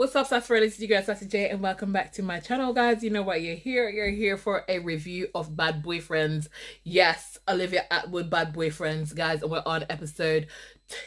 What's up, Sassy? This is your girl Sassy J, and welcome back to my channel, guys. You know what? You're here. You're here for a review of Bad Boyfriends. Yes, Olivia Attwood, Bad Boyfriends, guys. And we're on episode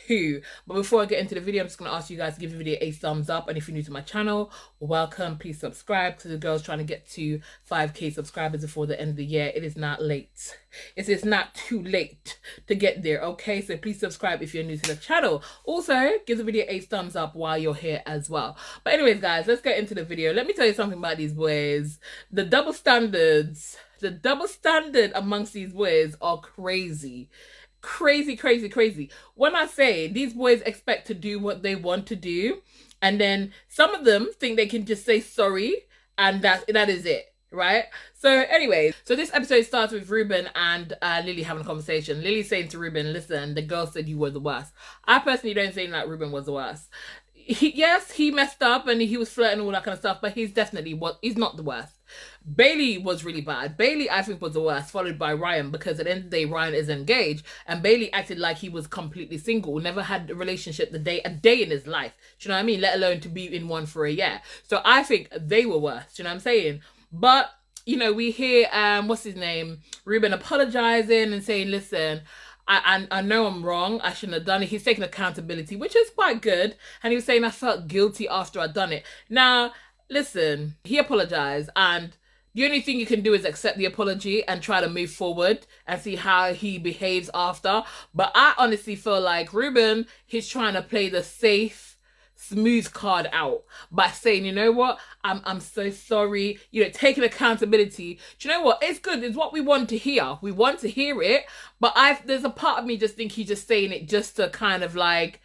2. But before I get into the video, I'm just gonna ask you guys to give the video a thumbs up. And if you're new to my channel, welcome. Please subscribe, because the girl's trying to get to 5k subscribers before the end of the year. It is not late. It is not too late to get there, okay? So please subscribe if you're new to the channel. Also, give the video a thumbs up while you're here as well. But anyways, guys, let's get into the video. Let me tell you something about these boys. The double standards, the double standard amongst these boys are crazy. Crazy, crazy, crazy. When I say these boys expect to do what they want to do, and then some of them think they can just say sorry, and that is it. Right? So anyways, so this episode starts with Ruben and Lily having a conversation. Lily saying to Ruben, listen, the girl said you were the worst. I personally don't think that Ruben was the worst. Yes, he messed up and he was flirting and all that kind of stuff, but he's not the worst. Bayley was really bad. Bayley, I think, was the worst, followed by Ryan, because at the end of the day, Ryan is engaged, and Bayley acted like he was completely single, never had a relationship a day in his life. Do you know what I mean? Let alone to be in one for a year. So I think they were worse. Do you know what I'm saying? But you know, we hear what's his name, Ruben, apologizing and saying, listen, I know I'm wrong, I shouldn't have done it. He's taking accountability, which is quite good. And he was saying, I felt guilty after I'd done it. Now, listen, he apologized, and the only thing you can do is accept the apology and try to move forward and see how he behaves after. But I honestly feel like Ruben, he's trying to play the safe, smooth card out by saying, you know what, I'm so sorry, you know, taking accountability. Do you know what, it's good, it's what we want to hear. We want to hear it, but there's a part of me just think he's just saying it just to kind of like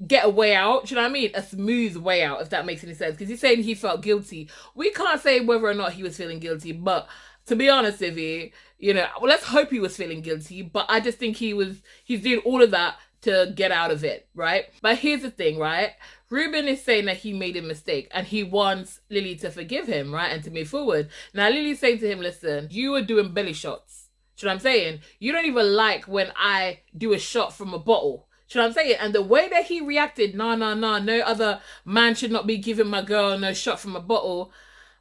get a way out. Do you know what I mean? A smooth way out, if that makes any sense, because he's saying he felt guilty. We can't say whether or not he was feeling guilty, but to be honest with you, you know, well, let's hope he was feeling guilty, but I just think he's doing all of that to get out of it, right? But here's the thing, right? Ruben is saying that he made a mistake and he wants Lily to forgive him, right? And to move forward. Now, Lily's saying to him, listen, you were doing belly shots. Do you know what I'm saying? You don't even like when I do a shot from a bottle. Do you know what I'm saying? And the way that he reacted, no other man should not be giving my girl no shot from a bottle.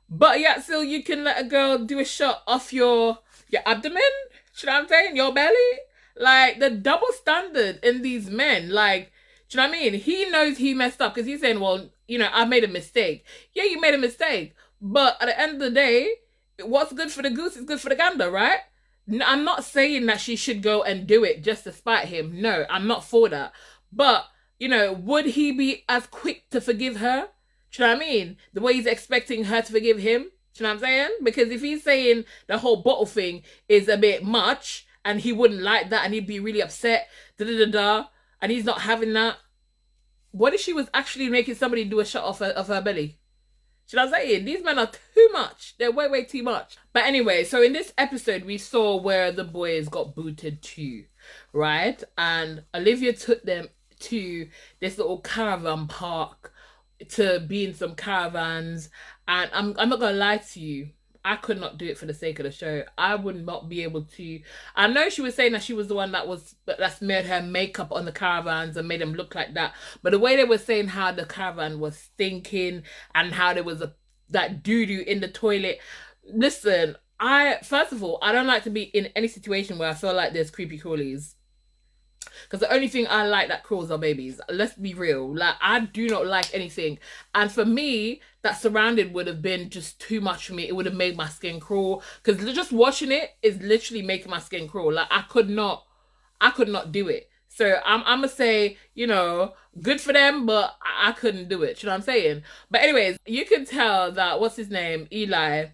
But yet still you can let a girl do a shot off your abdomen? Do you know what I'm saying? Your belly? Like, the double standard in these men, like, do you know what I mean? He knows he messed up, because he's saying, well, you know, I made a mistake. Yeah, you made a mistake, but at the end of the day, what's good for the goose is good for the gander, right? I'm not saying that she should go and do it just to spite him. No, I'm not for that. But, you know, would he be as quick to forgive her? Do you know what I mean? The way he's expecting her to forgive him? Do you know what I'm saying? Because if he's saying the whole bottle thing is a bit much, and he wouldn't like that, and he'd be really upset, and he's not having that. What if she was actually making somebody do a shot off of her belly? You know what I'm saying? These men are too much. They're way, way too much. But anyway, so in this episode, we saw where the boys got booted to, right? And Olivia took them to this little caravan park to be in some caravans. And I'm not going to lie to you, I could not do it for the sake of the show. I would not be able to. I know she was saying that she was the one that made her makeup on the caravans and made them look like that. But the way they were saying how the caravan was stinking and how there was that doo-doo in the toilet. Listen, first of all, I don't like to be in any situation where I feel like there's creepy crawlies. Because the only thing I like that crawls are babies. Let's be real. Like, I do not like anything. And for me, that surrounding would have been just too much for me. It would have made my skin crawl. Because just watching it is literally making my skin crawl. Like, I could not do it. So I'm going to say, you know, good for them, but I couldn't do it. You know what I'm saying? But anyways, you can tell that, what's his name? Eli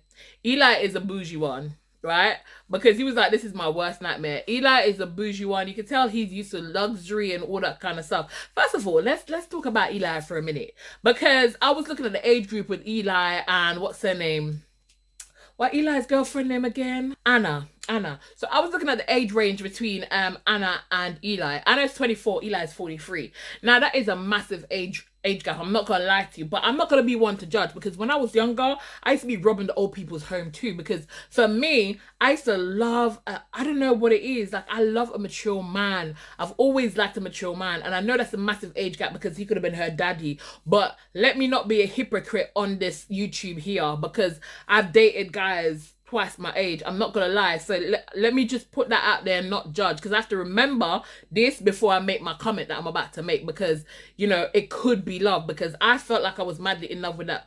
is a bougie one. Right? Because he was like, this is my worst nightmare. Eli is a bougie one. You can tell he's used to luxury and all that kind of stuff. First of all, let's talk about Eli for a minute. Because I was looking at the age group with Eli and what's her name? What Eli's girlfriend name again? Anna. So I was looking at the age range between Anna and Eli. Anna's 24, Eli's 43. Now that is a massive age age gap. I'm not gonna lie to you, but I'm not gonna be one to judge, because when I was younger, I used to be robbing the old people's home too. Because for me, I used to love, I don't know what it is, like I love a mature man. I've always liked a mature man, and I know that's a massive age gap because he could have been her daddy. But let me not be a hypocrite on this YouTube here, because I've dated guys twice my age. I'm not gonna lie. So let me just put that out there and not judge, because I have to remember this before I make my comment that I'm about to make, because you know it could be love, because I felt like I was madly in love with that.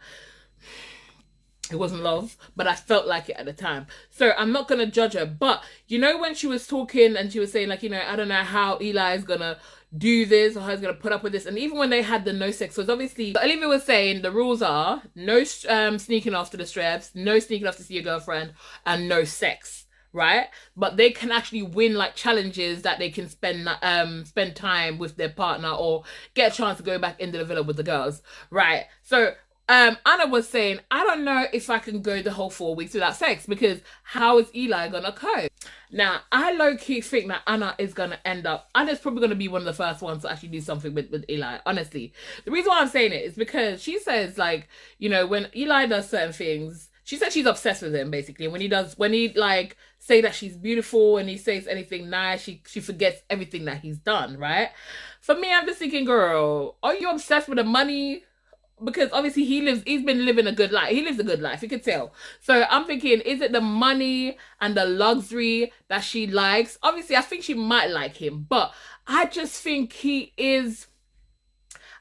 It wasn't love, but I felt like it at the time. So I'm not gonna judge her. But you know, when she was talking and she was saying, like, you know, I don't know how Eli is gonna do this or how he's gonna put up with this. And even when they had the no sex, because obviously Olivia was saying the rules are no sneaking off to the straps, no sneaking off to see your girlfriend, and no sex, right? But they can actually win like challenges that they can spend time with their partner or get a chance to go back into the villa with the girls, right? So Anna was saying, I don't know if I can go the whole 4 weeks without sex, because how is Eli gonna cope? Now, I low-key think that Anna is gonna end up, Anna's probably gonna be one of the first ones to actually do something with Eli, honestly. The reason why I'm saying it is because she says, like, you know, when Eli does certain things, she said she's obsessed with him, basically. When he like say that she's beautiful and he says anything nice, she forgets everything that he's done, right? For me, I'm just thinking, girl, are you obsessed with the money? Because obviously he's been living a good life. He lives a good life, you could tell. So I'm thinking, is it the money and the luxury that she likes? Obviously, I think she might like him, but I just think he is,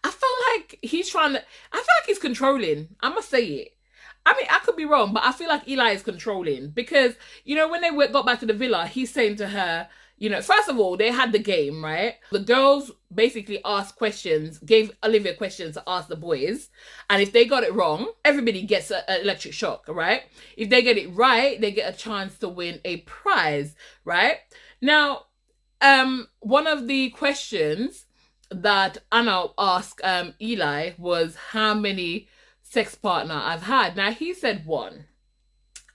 I feel like he's trying to, I feel like he's controlling. I must say it. I mean, I could be wrong, but I feel like Eli is controlling, because, you know, when they got back to the villa, he's saying to her, you know, first of all, they had the game, right? The girls basically asked questions, gave Olivia questions to ask the boys. And if they got it wrong, everybody gets an electric shock, right? If they get it right, they get a chance to win a prize, right? Now, one of the questions that Anna asked Eli was how many sex partner I've had. Now, he said 1.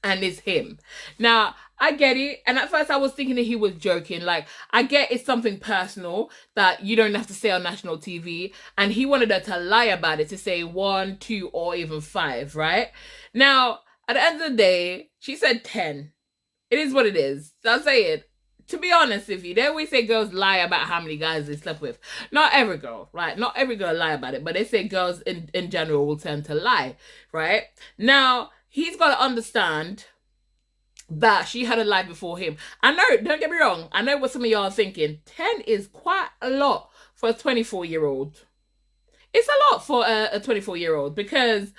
And it's him. Now, I get it. And at first I was thinking that he was joking. Like, I get it's something personal that you don't have to say on national TV. And he wanted her to lie about it, to say 1, 2, or even 5, right? Now, at the end of the day, she said 10. It is what it is. So I'll say it. To be honest with you, they always say girls lie about how many guys they slept with. Not every girl, right? Not every girl lie about it. But they say girls in general will tend to lie, right? Now, he's got to understand that she had a life before him. I know, don't get me wrong. I know what some of y'all are thinking. 10 is quite a lot for a 24-year-old. It's a lot for a 24-year-old, because,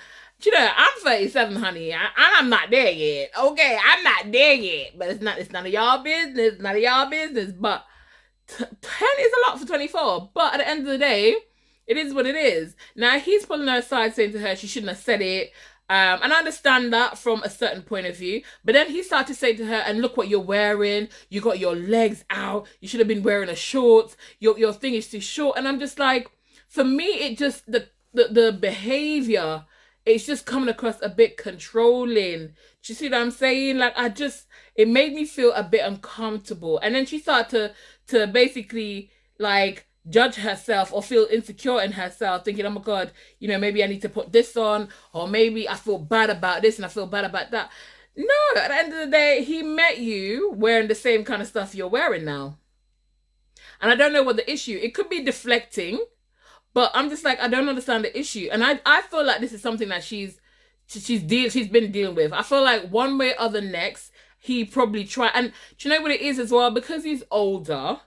you know, I'm 37, honey. I'm not there yet. Okay, I'm not there yet. But it's none of y'all business. None of y'all business. But 10 is a lot for 24. But at the end of the day, it is what it is. Now, he's pulling her aside, saying to her she shouldn't have said it. And I understand that from a certain point of view. But then he started to say to her, and look what you're wearing. You got your legs out. You should have been wearing a shorts. Your thing is too short. And I'm just like, for me, it just, the behavior, it's just coming across a bit controlling. Do you see what I'm saying? Like, it made me feel a bit uncomfortable. And then she started to basically, like, judge herself or feel insecure in herself, thinking, oh my God, you know, maybe I need to put this on, or maybe I feel bad about this and I feel bad about that. No, at the end of the day, he met you wearing the same kind of stuff you're wearing now. And I don't know what the issue, it could be deflecting, but I'm just like, I don't understand the issue. And I feel like this is something that she's been dealing with. I feel like one way or the next, he probably tried. And do you know what it is as well? Because he's older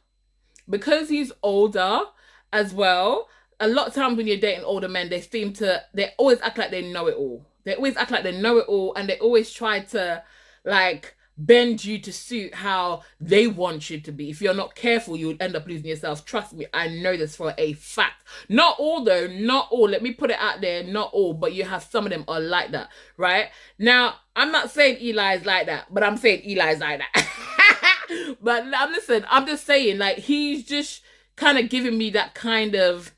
as well, a lot of times when you're dating older men, they always act like they know it all. They always act like they know it all, and they always try to, like, bend you to suit how they want you to be. If you're not careful, you'll end up losing yourself. Trust me, I know this for a fact. Not all though, not all. Let me put it out there, not all, but you have some of them are like that, right? Now, I'm not saying Eli's like that, but I'm saying Eli's like that. But listen, I'm just saying, like, he's just kind of giving me that kind of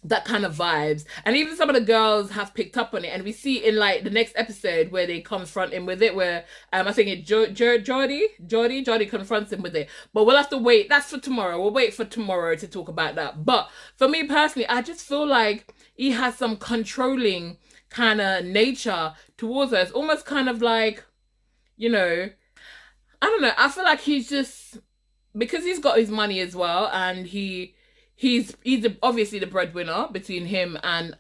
vibes. And even some of the girls have picked up on it, and we see in, like, the next episode where they confront him with it, where I think it Jordy confronts him with it. But we'll have to wait. That's for tomorrow. We'll wait for tomorrow to talk about that. But for me personally, I just feel like he has some controlling kind of nature towards her. It's almost kind of like, you know, I don't know. I feel like he's just, because he's got his money as well, and he's obviously the breadwinner between him and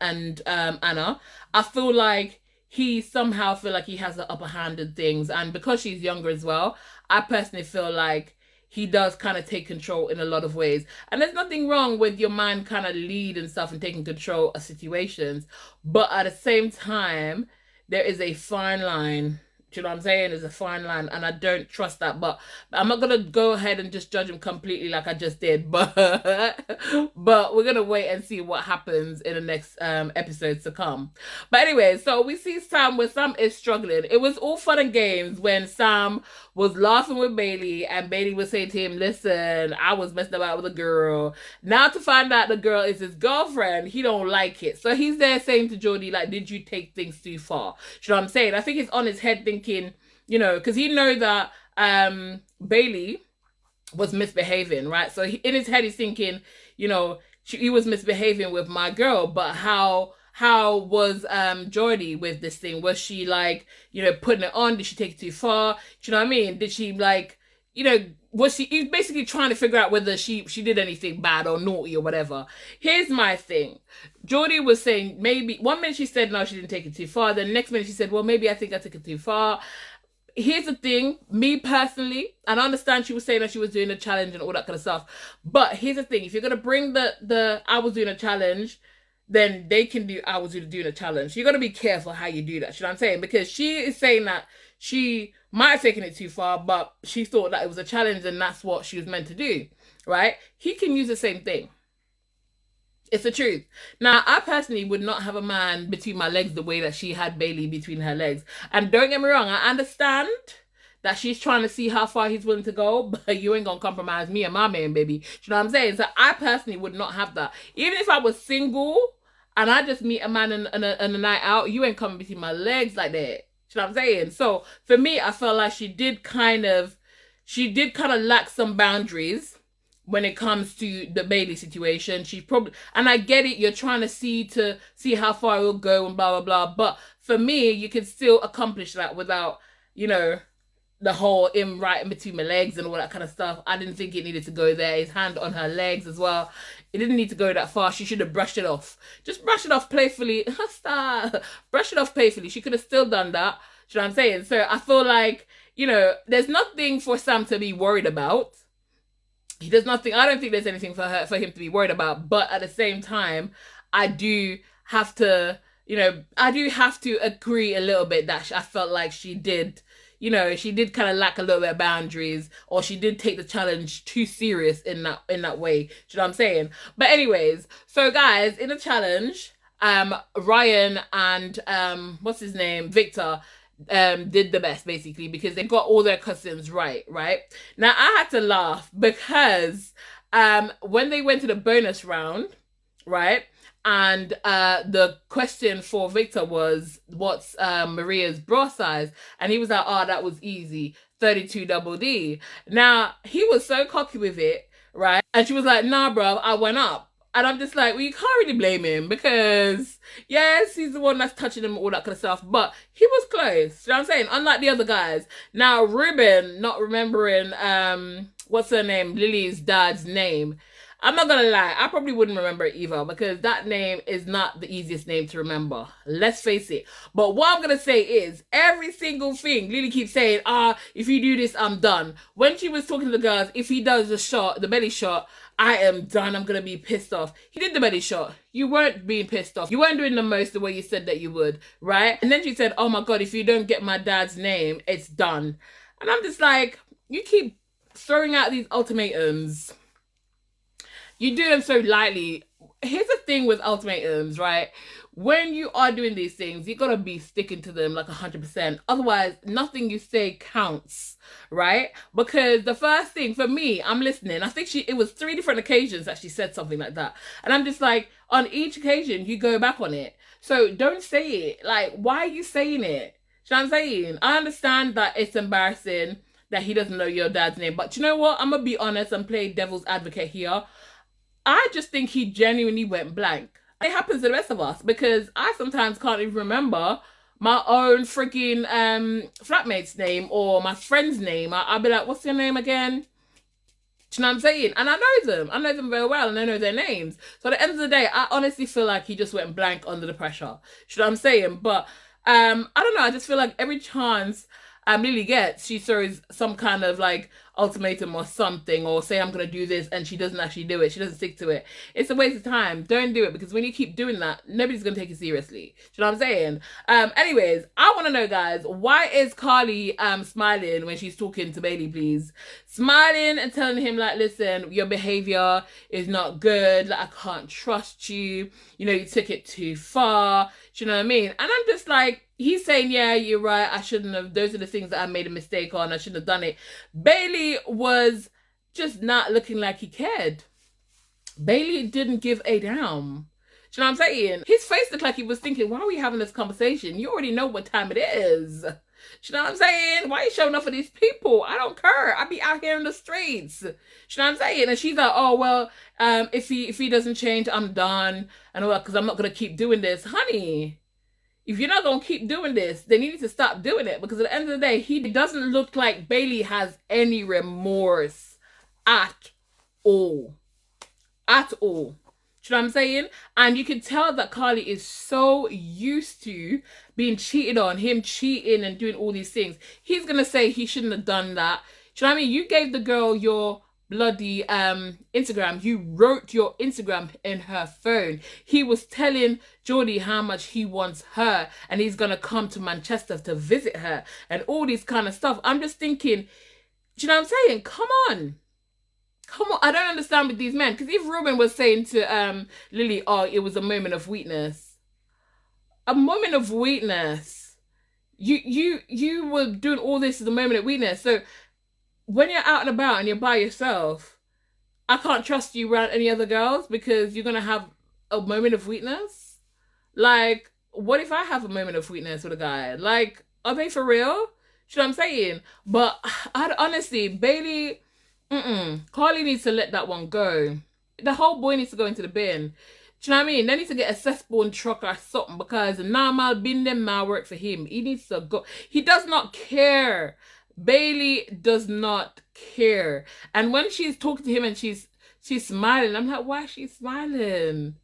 Anna. I feel like he somehow feel like he has the upper hand in things, and because she's younger as well, I personally feel like he does kind of take control in a lot of ways. And there's nothing wrong with your mind kind of lead and stuff and taking control of situations, but at the same time, there is a fine line. Do you know what I'm saying? There's a fine line, and I don't trust that. But I'm not gonna go ahead and just judge him completely like I just did. But but we're gonna wait and see what happens in the next episodes to come. But anyway, so we see Sam where Sam is struggling. It was all fun and games when Sam was laughing with Bayley, and Bayley was saying to him, "Listen, I was messing about with a girl." Now to find out the girl is his girlfriend, he don't like it. So he's there saying to Geordie, like, "Did you take things too far?" You know what I'm saying? I think he's on his head thinking, you know, because he know that Bayley was misbehaving, right? So in his head he's thinking, you know, he was misbehaving with my girl, but how was Geordie with this thing? Was she like, you know, putting it on? Did she take it too far? Do you know what I mean? Did she like, you know, was she, he's basically trying to figure out whether she did anything bad or naughty or whatever. Here's my thing. Geordie was saying maybe, one minute she said no, she didn't take it too far. The next minute she said, well, maybe I think I took it too far. Here's the thing, me personally, and I understand she was saying that she was doing a challenge and all that kind of stuff, but here's the thing, if you're gonna bring the I was doing a challenge, then they can do I was doing a challenge. You gotta be careful how you do that. You know what I'm saying? Because she is saying that she might have taken it too far, but she thought that it was a challenge and that's what she was meant to do, right? He can use the same thing. It's the truth. Now, I personally would not have a man between my legs the way that she had Bayley between her legs. And don't get me wrong, I understand that she's trying to see how far he's willing to go, but you ain't gonna compromise me and my man, baby. Do you know what I'm saying? So I personally would not have that. Even if I was single and I just meet a man in a night out, you ain't coming between my legs like that. Do you know what I'm saying? So for me, I felt like she did kind of lack some boundaries when it comes to the Bayley situation. She probably, and I get it, you're trying to see how far it will go and blah blah blah, but for me, you can still accomplish that without, you know, the whole him right in between my legs and all that kind of stuff. I didn't think it needed to go there. His hand on her legs as well. It didn't need to go that far. She should have brushed it off. Just brush it off playfully. Stop. Brush it off playfully. She could have still done that. You know what I'm saying? So I feel like, you know, there's nothing for Sam to be worried about. He does nothing. I don't think there's anything for him to be worried about. But at the same time, I do have to, you know, I do have to agree a little bit that I felt like she did, you know, she did kind of lack a little bit of boundaries, or she did take the challenge too serious in that way. Do you know what I'm saying? But anyways, so guys, in the challenge, Ryan and what's his name, Victor, did the best basically because they got all their cousins right. Now I had to laugh because when they went to the bonus round, right, and the question for Victor was what's Maria's bra size, and he was like, oh, that was easy, 32 double D. Now he was so cocky with it, right, and she was like, nah bro, I went up. And I'm just like, well, you can't really blame him because, yes, he's the one that's touching him, all that kind of stuff. But he was close. You know what I'm saying? Unlike the other guys. Now, Ruben, not remembering, what's her name? Lily's dad's name. I'm not going to lie. I probably wouldn't remember it either because that name is not the easiest name to remember. Let's face it. But what I'm going to say is every single thing Lily keeps saying, if you do this, I'm done. When she was talking to the girls, if he does the shot, the belly shot, I am done. I'm going to be pissed off. He did the belly shot. You weren't being pissed off. You weren't doing the most the way you said that you would, right? And then she said, oh my God, if you don't get my dad's name, it's done. And I'm just like, you keep throwing out these ultimatums. You do them so lightly. Here's the thing with ultimatums, right? When you are doing these things, you gotta be sticking to them like 100%. Otherwise, nothing you say counts, right? Because the first thing for me, I'm listening. I think it was 3 different occasions that she said something like that. And I'm just like, on each occasion, you go back on it. So don't say it. Like, why are you saying it? You know what I'm saying? I understand that it's embarrassing that he doesn't know your dad's name. But you know what? I'm gonna be honest and play devil's advocate here. I just think he genuinely went blank. It happens to the rest of us because I sometimes can't even remember my own freaking flatmate's name or my friend's name. I'll be like, what's your name again? Do you know what I'm saying? And I know them. I know them very well and I know their names. So at the end of the day, I honestly feel like he just went blank under the pressure. Do you know what I'm saying? But I don't know, I just feel like every chance Lily gets, she throws some kind of like ultimatum or something, or say I'm gonna do this and she doesn't actually do it. She doesn't stick to it. It's a waste of time. Don't do it, because when you keep doing that, nobody's gonna take it seriously. Do you know what I'm saying? Anyways, I wanna know, guys, why is Carly smiling when she's talking to Bayley, please? Smiling and telling him like, listen, your behavior is not good, like I can't trust you, you know, you took it too far. Do you know what I mean? And I'm just like, he's saying, yeah, you're right, I shouldn't have, those are the things that I made a mistake on, I shouldn't have done it. Bayley was just not looking like he cared. Bayley didn't give a damn. Do you know what I'm saying? His face looked like he was thinking, why are we having this conversation? You already know what time it is. Do you know what I'm saying? Why are you showing up for these people? I don't care. I be out here in the streets. Do you know what I'm saying? And she's like, oh, well, if he doesn't change, I'm done. And all that, because I'm not going to keep doing this. Honey, if you're not going to keep doing this, then you need to stop doing it. Because at the end of the day, he doesn't look like Bayley has any remorse at all. At all. Do you know what I'm saying? And you can tell that Carly is so used to being cheated on, him cheating and doing all these things. He's going to say he shouldn't have done that. Do you know what I mean? You gave the girl your bloody Instagram. You wrote your Instagram in her phone. He was telling Geordie how much he wants her and he's going to come to Manchester to visit her and all this kind of stuff. I'm just thinking, do you know what I'm saying? Come on. Come on, I don't understand with these men. Because if Ruben was saying to Lily, oh, it was a moment of weakness. A moment of weakness. You were doing all this as a moment of weakness. So when you're out and about and you're by yourself, I can't trust you around any other girls because you're gonna have a moment of weakness. Like, what if I have a moment of weakness with a guy? Like, are they for real? You know what I'm saying? But I'd honestly, Bayley, Carly needs to let that one go. The whole boy needs to go into the bin. Do you know what I mean? They need to get a cesspool truck or something, because now bin them now work for him. He needs to go. He does not care. Bayley does not care. And when she's talking to him and she's smiling, I'm like, why is she smiling?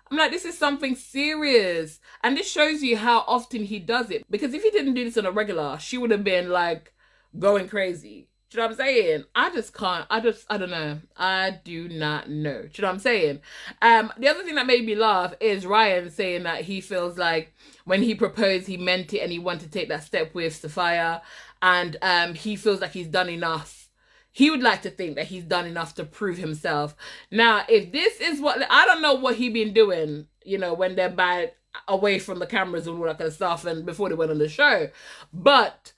I'm like, this is something serious. And this shows you how often he does it. Because if he didn't do this on a regular, she would have been like going crazy. Do you know what I'm saying? I just can't. I don't know. I do not know. Do you know what I'm saying? The other thing that made me laugh is Ryan saying that he feels like when he proposed, he meant it and he wanted to take that step with Sophia, and he feels like he's done enough. He would like to think that he's done enough to prove himself. Now, if this is what, I don't know what he been doing, you know, when they're by away from the cameras and all that kind of stuff, and before they went on the show, but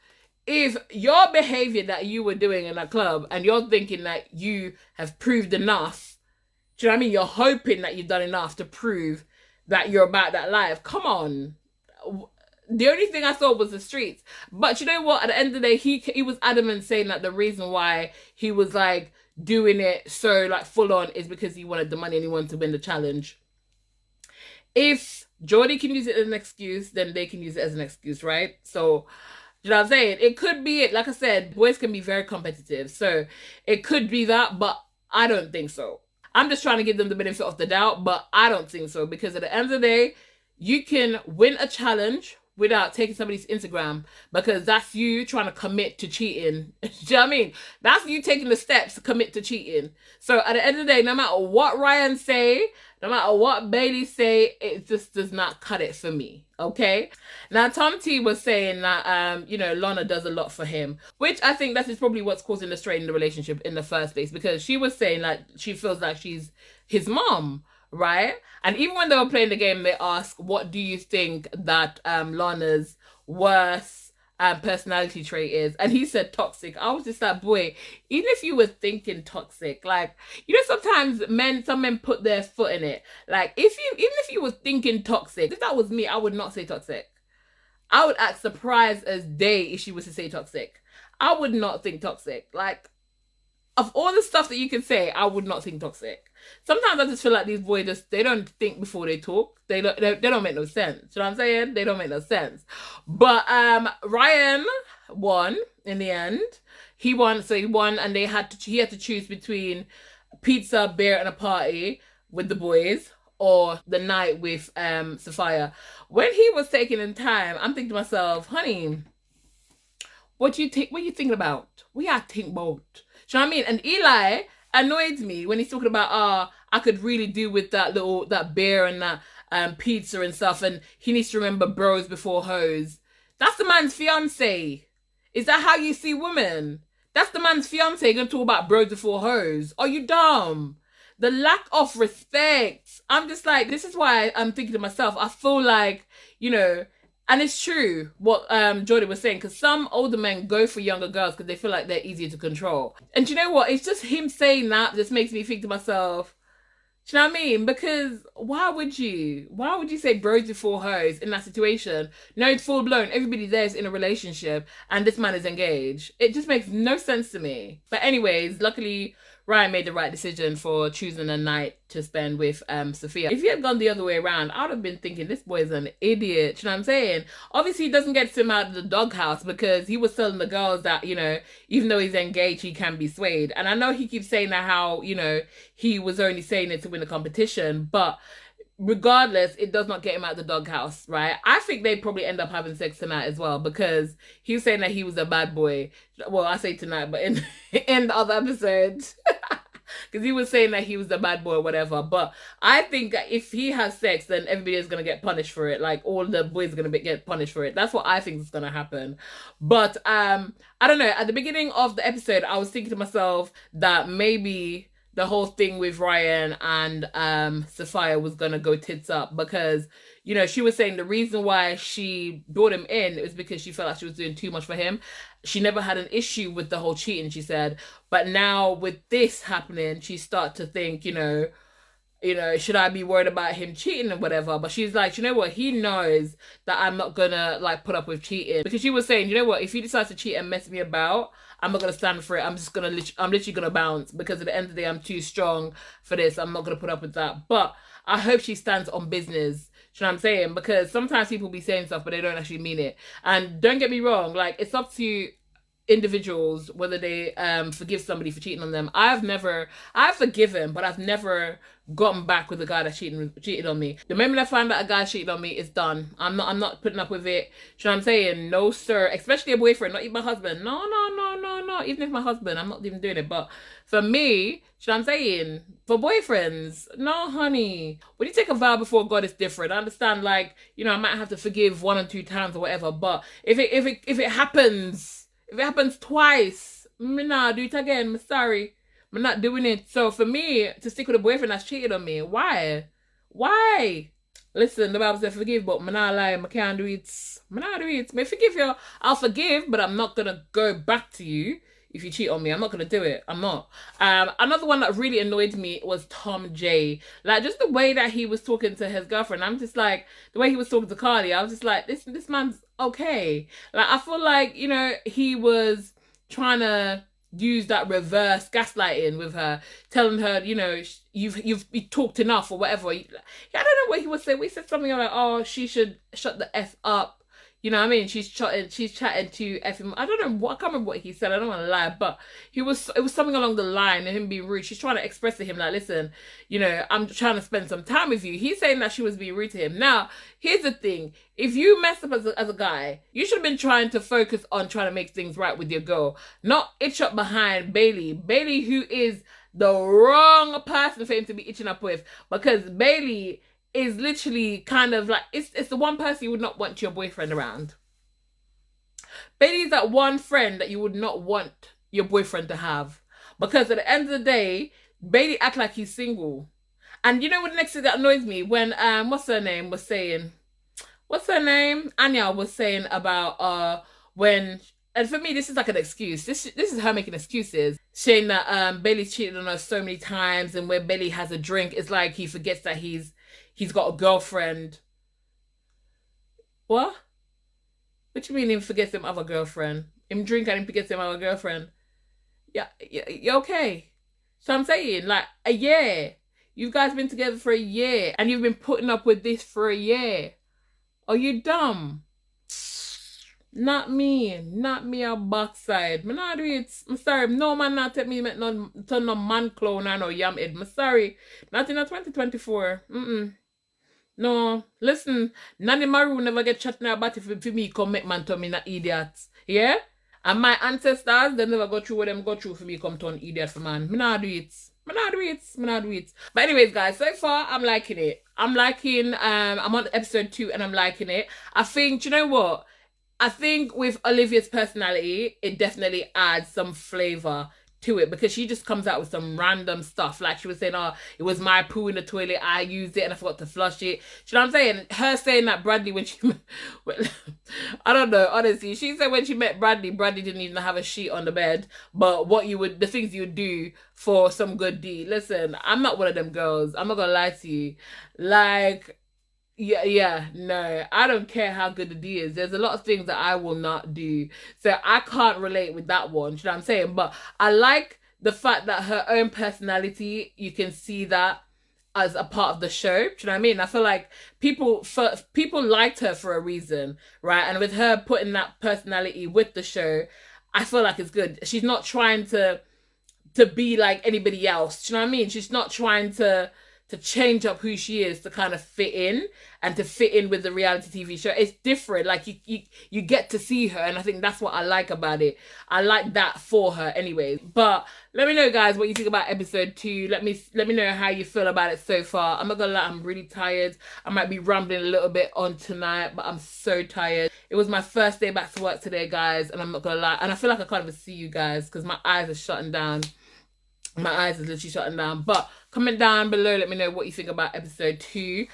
if your behavior that you were doing in that club and you're thinking that you have proved enough, do you know what I mean? You're hoping that you've done enough to prove that you're about that life. Come on. The only thing I saw was the streets. But you know what? At the end of the day, he was adamant saying that the reason why he was like doing it so like full on is because he wanted the money and he wanted to win the challenge. If Geordie can use it as an excuse, then they can use it as an excuse, right? So, you know what I'm saying? It could be it. Like I said, boys can be very competitive. So it could be that, but I don't think so. I'm just trying to give them the benefit of the doubt, but I don't think so. Because at the end of the day, you can win a challenge without taking somebody's Instagram, because that's you trying to commit to cheating. Do you know what I mean? That's you taking the steps to commit to cheating. So at the end of the day, no matter what Ryan say, no matter what Bayley say, it just does not cut it for me. Okay? Now, Tom T was saying that, you know, Lana does a lot for him, which I think that is probably what's causing the strain in the relationship in the first place, because she was saying like she feels like she's his mom, right? And even when they were playing the game, they asked, what do you think that Lana's worst personality trait is? And he said toxic. I was just like, boy, even if you were thinking toxic, like, you know, sometimes some men put their foot in it. Like, even if you were thinking toxic, if that was me, I would not say toxic. I would act surprised as day if she was to say toxic. I would not think toxic. Like, of all the stuff that you can say, I would not think toxic. Sometimes I just feel like these boys they don't think before they talk. They don't make no sense. You know what I'm saying? They don't make no sense. But Ryan won in the end. He won, so he won, and he had to choose between pizza, beer, and a party with the boys, or the night with Sophia. When he was taking in time, I'm thinking to myself, honey, what do you think? What are you thinking about? We are think about. Do you know what I mean? And Eli annoyed me when he's talking about, I could really do with that beer and that pizza and stuff, and he needs to remember bros before hoes. That's the man's fiance. Is that how you see women? That's the man's fiance. You're gonna talk about bros before hoes? Are you dumb? The lack of respect. I'm just like, this is why I'm thinking to myself, I feel like, you know, and it's true what Jordan was saying, because some older men go for younger girls because they feel like they're easier to control. And you know what? It's just him saying that just makes me think to myself, do you know what I mean? Because why would you? Why would you say bros before hoes in that situation? No, it's full blown. Everybody there is in a relationship and this man is engaged. It just makes no sense to me. But anyways, luckily Ryan made the right decision for choosing a night to spend with Sophia. If he had gone the other way around, I would have been thinking this boy's an idiot. You know what I'm saying? Obviously, he doesn't get him out of the doghouse because he was telling the girls that, you know, even though he's engaged, he can be swayed. And I know he keeps saying that how, you know, he was only saying it to win the competition, but regardless, it does not get him out of the doghouse, right? I think they probably end up having sex tonight as well because he was saying that he was a bad boy. Well, I say tonight, but in the other episodes, because he was saying that he was a bad boy or whatever. But I think that if he has sex, then everybody is gonna get punished for it. Like all the boys are gonna get punished for it. That's what I think is gonna happen. But I don't know. At the beginning of the episode, I was thinking to myself that maybe the whole thing with Ryan and Sophia was gonna go tits up because, you know, she was saying the reason why she brought him in was because she felt like she was doing too much for him. She never had an issue with the whole cheating, she said, but now with this happening, she start to think, should I be worried about him cheating and whatever? But she's like, you know what? He knows that I'm not gonna like put up with cheating because she was saying, you know what? If he decides to cheat and mess me about, I'm not gonna stand for it. I'm literally gonna bounce because at the end of the day, I'm too strong for this. I'm not gonna put up with that. But I hope she stands on business. You know what I'm saying? Because sometimes people be saying stuff, but they don't actually mean it. And don't get me wrong, like it's up to individuals whether they forgive somebody for cheating on them. I've forgiven, but I've never gotten back with a guy that cheated on me. The moment I find out a guy cheated on me, it's done. I'm not putting up with it. You know what I'm saying? No sir, especially a boyfriend, not even my husband. No, even if my husband, I'm not even doing it. But for me, you know what I'm saying, for boyfriends, no honey, when you take a vow before God, it's different. I understand, like, you know, I might have to forgive 1 or 2 times or whatever, but if it happens twice, me nah do it again. I'm sorry. I'm not doing it. So for me to stick with a boyfriend that's cheated on me, why? Why? Listen, the Bible says forgive, but I'm not lie. I can't do it. I not do it. May forgive you. I'll forgive, but I'm not gonna go back to you if you cheat on me. I'm not gonna do it. I'm not. Another one that really annoyed me was Tom J. Like just the way that he was talking to his girlfriend. I'm just like the way he was talking to Carly. I was just like, this man's okay. Like I feel like, you know, he was trying to use that reverse gaslighting with her, telling her, you know, you've talked enough or whatever. I don't know what he was saying. We said something like, oh, she should shut the F up. You know what I mean? She's chatting to F him. I don't know what, I can't remember what he said. I don't want to lie, but it was something along the line of him being rude. She's trying to express to him like, listen, you know, I'm trying to spend some time with you. He's saying that she was being rude to him. Now, here's the thing. If you mess up as a guy, you should have been trying to focus on trying to make things right with your girl, not itch up behind Bayley. Bayley, who is the wrong person for him to be itching up with, because Bayley is literally kind of like, it's the one person you would not want your boyfriend around. Bailey's that one friend that you would not want your boyfriend to have. Because at the end of the day, Bailey act like he's single. And you know what the next thing that annoys me? When, what's her name? Anya was saying about, when, and for me, this is like an excuse. This is her making excuses. Saying that Bailey's cheated on her so many times, and when Bailey has a drink, it's like he forgets that he's got a girlfriend. What? What you mean he forgets him other girlfriend? Him drink and he forgets him other girlfriend? Yeah, you okay? So I'm saying, like, a year. You guys been together for a year and you've been putting up with this for a year. Are you dumb? Not me. Not me a backside. Me not do it. I'm sorry. No man not take me make no turn no man clown or no yam head. I'm sorry. Not in a 2024. No. Listen, Nanny Maru never get chatting about it for me come make man turn me not idiot. Yeah? And my ancestors, they never go through what them go through for me come to an idiot for man. Me not do it. Me not do it. Me not do it. But anyways, guys, so far I'm liking it. I'm liking I'm on episode 2 and I'm liking it. I think, do you know what? I think with Olivia's personality, it definitely adds some flavor to it because she just comes out with some random stuff. Like she was saying, oh, it was my poo in the toilet, I used it and I forgot to flush it. You know what I'm saying? Her saying that Bradley when she I don't know, honestly. She said when she met Bradley, Bradley didn't even have a sheet on the bed. But the things you would do for some good deed. Listen, I'm not one of them girls. I'm not gonna lie to you. Like, yeah, no, I don't care how good the D is. There's a lot of things that I will not do. So I can't relate with that one. You know what I'm saying? But I like the fact that her own personality, you can see that as a part of the show. Do you know what I mean? I feel like people liked her for a reason, right? And with her putting that personality with the show, I feel like it's good. She's not trying to be like anybody else. Do you know what I mean? She's not trying to change up who she is to kind of fit in and to fit in with the reality TV show. It's different. Like you get to see her, and I think that's what I like about it. I like that for her anyways. But let me know, guys, what you think about episode 2. Let me know how you feel about it so far. I'm not gonna lie, I'm really tired. I might be rambling a little bit on tonight, but I'm so tired. It was my first day back to work today, guys, and I'm not gonna lie, and I feel like I can't even see you guys because my eyes are shutting down. My eyes are literally shutting down. But comment down below, let me know what you think about episode 2.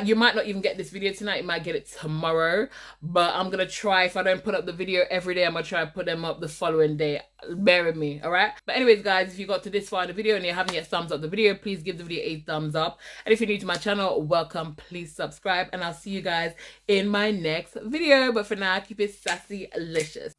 You might not even get this video tonight, you might get it tomorrow, but I'm gonna try. If I don't put up the video every day, I'm gonna try to put them up the following day. Bear with me, all right? But anyways, guys, if you got to this far in the video and you haven't yet thumbs up the video, please give the video a thumbs up. And if you're new to my channel, welcome. Please subscribe, and I'll see you guys in my next video. But for now, keep it sassy, delicious.